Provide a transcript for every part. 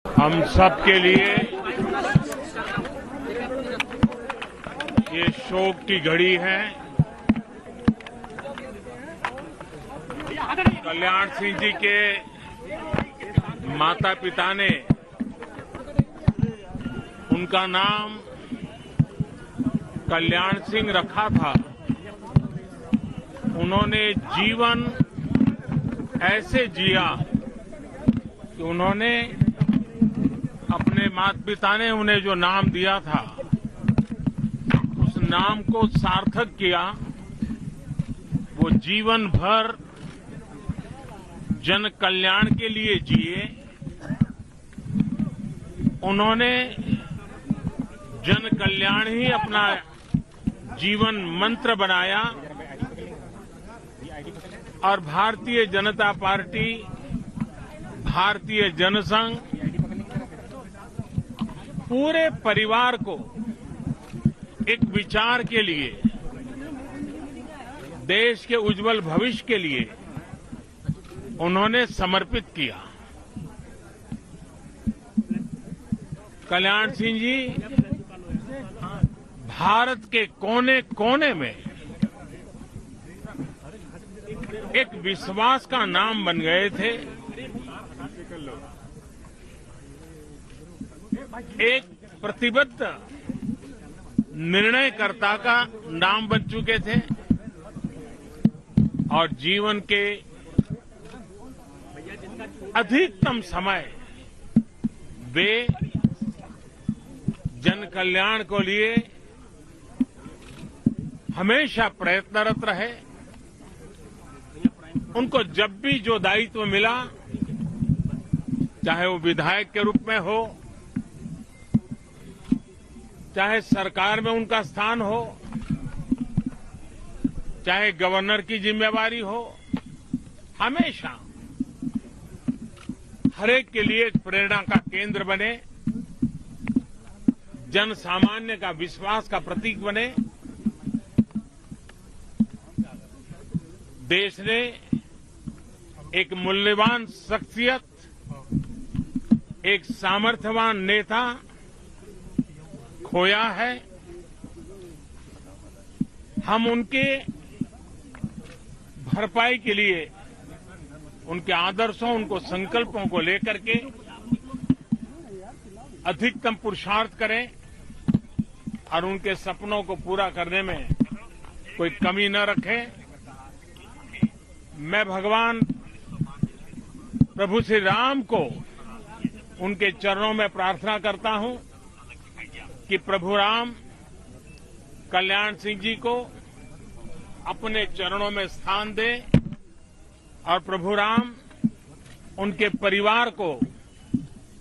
हम सब के लिए ये शोक की घड़ी है। कल्याण सिंह जी के माता पिता ने उनका नाम कल्याण सिंह रखा था। उन्होंने जीवन ऐसे जिया कि उन्होंने अपने माता पिता ने उन्हें जो नाम दिया था उस नाम को सार्थक किया। वो जीवन भर जन कल्याण के लिए जिए। उन्होंने जन कल्याण ही अपना जीवन मंत्र बनाया और भारतीय जनता पार्टी, भारतीय जनसंघ पूरे परिवार को एक विचार के लिए, देश के उज्जवल भविष्य के लिए उन्होंने समर्पित किया। कल्याण सिंह जी भारत के कोने कोने में एक विश्वास का नाम बन गए थे। एक प्रतिबद्ध निर्णयकर्ता का नाम बन चुके थे और जीवन के अधिकतम समय वे जन कल्याण को लिए हमेशा प्रयत्नरत रहे। उनको जब भी जो दायित्व मिला, चाहे वो विधायक के रूप में हो, चाहे सरकार में उनका स्थान हो, चाहे गवर्नर की जिम्मेवारी हो, हमेशा हर एक के लिए एक प्रेरणा का केंद्र बने, जन सामान्य का विश्वास का प्रतीक बने। देश ने एक मूल्यवान शख्सियत, एक सामर्थ्यवान नेता खोया है। हम उनके भरपाई के लिए उनके आदर्शों, उनको संकल्पों को लेकर के अधिकतम पुरुषार्थ करें और उनके सपनों को पूरा करने में कोई कमी न रखें। मैं भगवान प्रभु श्री राम को उनके चरणों में प्रार्थना करता हूं कि प्रभु राम कल्याण सिंह जी को अपने चरणों में स्थान दें और प्रभु राम उनके परिवार को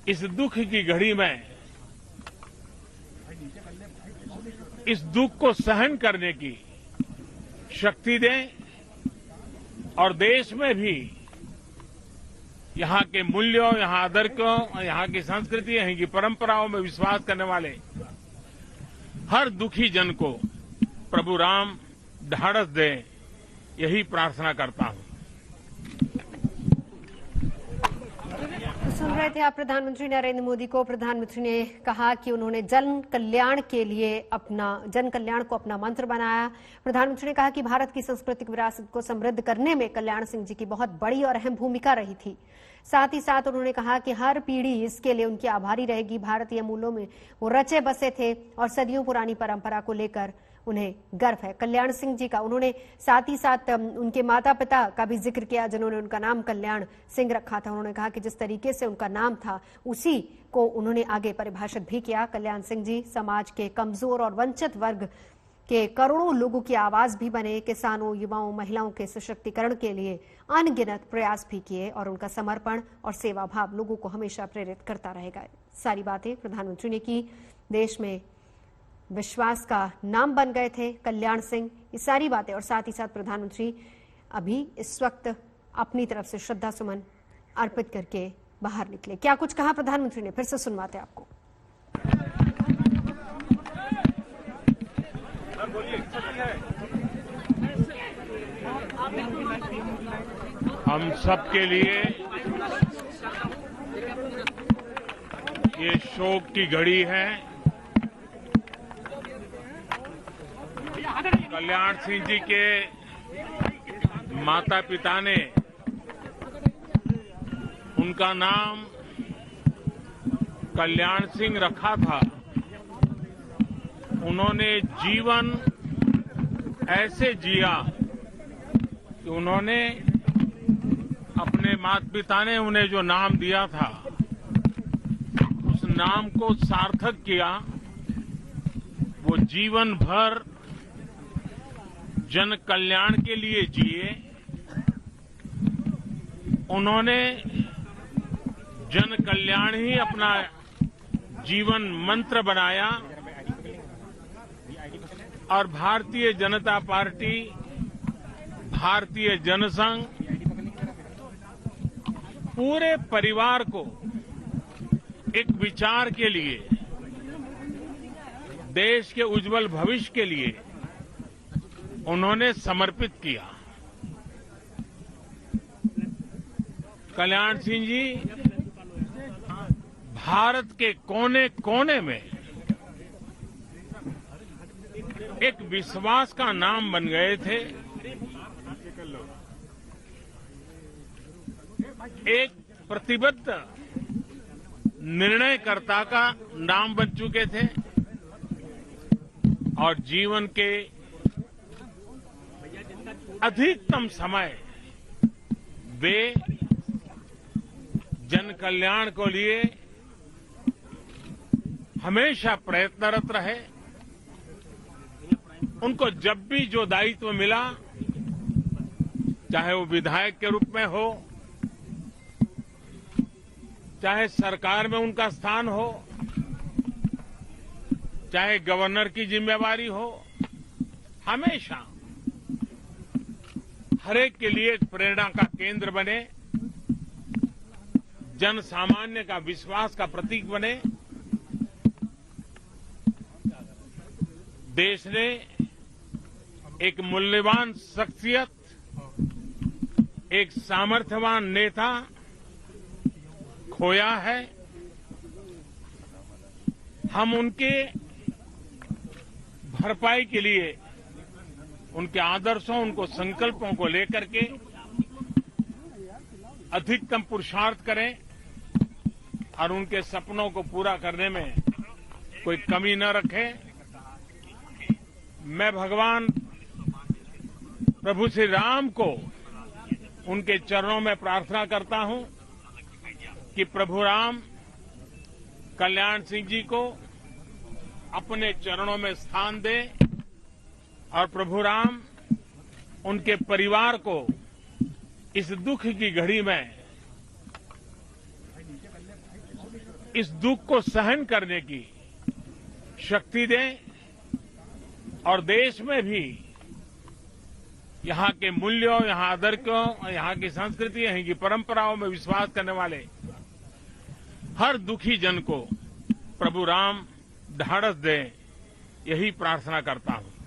इस दुख की घड़ी में इस दुख को सहन करने की शक्ति दें और देश में भी यहां के मूल्यों, यहां आदर्शों, यहां की संस्कृति, यहां की परंपराओं में विश्वास करने वाले हर दुखी जन को प्रभु राम ढाढ़स दें, यही प्रार्थना करता हूं। सुन रहे थे आप प्रधानमंत्री नरेंद्र मोदी को। प्रधानमंत्री ने कहा कि उन्होंने जन कल्याण को अपना मंत्र बनाया। प्रधानमंत्री ने कहा कि भारत की सांस्कृतिक विरासत को समृद्ध करने में कल्याण सिंह जी की बहुत बड़ी और अहम भूमिका रही थी। साथ ही साथ उन्होंने कहा कि हर पीढ़ी इसके लिए उनकी आभारी रहेगी। भारतीय मूल्यों में वो रचे बसे थे और सदियों पुरानी परंपरा को लेकर उन्हें गर्व है। कल्याण सिंह जी का उन्होंने साथ ही साथ उनके माता पिता का भी जिक्र किया, जिन्होंने उनका नाम कल्याण सिंह रखा था। उन्होंने कहा कि जिस तरीके से उनका नाम था उसी को उन्होंने आगे परिभाषित भी किया। कल्याण सिंह जी समाज के कमजोर और वंचित वर्ग के करोड़ों लोगों की आवाज भी बने। किसानों, युवाओं, महिलाओं के सशक्तिकरण के लिए अनगिनत प्रयास भी किए और उनका समर्पण और सेवा भाव लोगों को हमेशा प्रेरित करता रहेगा। सारी बातें प्रधानमंत्री ने की। देश में विश्वास का नाम बन गए थे कल्याण सिंह। ये सारी बातें और साथ ही साथ प्रधानमंत्री अभी इस वक्त अपनी तरफ से श्रद्धा सुमन अर्पित करके बाहर निकले। क्या कुछ कहा प्रधानमंत्री ने, फिर से सुनवाते आपको। हम सब के लिए ये शोक की घड़ी है। कल्याण सिंह जी के माता पिता ने उनका नाम कल्याण सिंह रखा था। उन्होंने जीवन ऐसे जिया कि उन्होंने अपने माता पिता ने उन्हें जो नाम दिया था उस नाम को सार्थक किया। वो जीवन भर जन कल्याण के लिए जिए। उन्होंने जन कल्याण ही अपना जीवन मंत्र बनाया और भारतीय जनता पार्टी, भारतीय जनसंघ पूरे परिवार को एक विचार के लिए, देश के उज्जवल भविष्य के लिए उन्होंने समर्पित किया। कल्याण सिंह जी भारत के कोने कोने में एक विश्वास का नाम बन गए थे। एक प्रतिबद्ध निर्णयकर्ता का नाम बन चुके थे और जीवन के अधिकतम समय वे जन कल्याण को लिए हमेशा प्रयत्नरत रहे। उनको जब भी जो दायित्व मिला, चाहे वो विधायक के रूप में हो, चाहे सरकार में उनका स्थान हो, चाहे गवर्नर की जिम्मेवारी हो, हमेशा हरेक के लिए एक प्रेरणा का केंद्र बने, जन सामान्य का विश्वास का प्रतीक बने। देश ने एक मूल्यवान शख्सियत, एक सामर्थ्यवान नेता खोया है। हम उनके भरपाई के लिए उनके आदर्शों, उनको संकल्पों को लेकर के अधिकतम पुरुषार्थ करें और उनके सपनों को पूरा करने में कोई कमी न रखें। मैं भगवान प्रभु श्री राम को उनके चरणों में प्रार्थना करता हूं कि प्रभु राम कल्याण सिंह जी को अपने चरणों में स्थान दें और प्रभु राम उनके परिवार को इस दुख की घड़ी में इस दुख को सहन करने की शक्ति दें और देश में भी यहां के मूल्यों, यहां आदर्शों, यहां की संस्कृति, यहां की परंपराओं में विश्वास करने वाले हर दुखी जन को प्रभु राम ढाढ़स दें, यही प्रार्थना करता हूं।